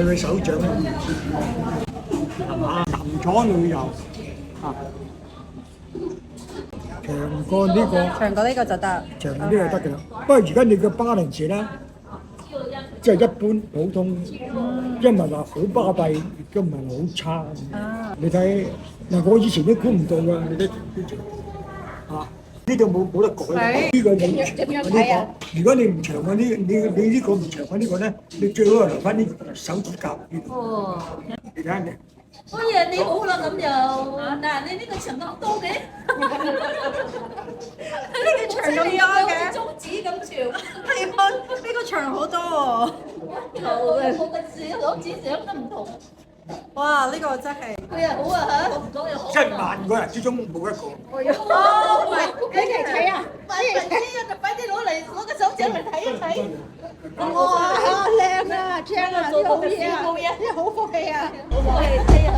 佢嘅手掌嘅位置，係嘛？男左女右啊，長過呢個，長過呢個就得。長過呢個得嘅啦。不過而家你嘅巴零士咧，即係一般普通，即係唔係話好巴閉，亦都唔係好差。你睇嗱，我以前都估唔到㗎，你睇啊！呢度冇得改，呢個你呢個，如果你唔長過呢，你呢個唔長過呢個咧，你最好係留翻啲手指甲呢度。哦，你睇下你。哎呀，你好啦咁就，嗱你呢個長咁多嘅，呢個長咁多嘅，中指咁長，係喎，呢個長好多喎。頭啊冇個指手指長得唔同。哇！呢個真係佢又好啊嚇，我唔講又好。 7萬個人之中冇一個。哦，唔係，你嚟睇啊！快啲啊！快啲攞個手掌嚟睇一睇。哇！靚啊，正啊，呢個好嘢啊，呢個好福氣啊！好福氣，睇下。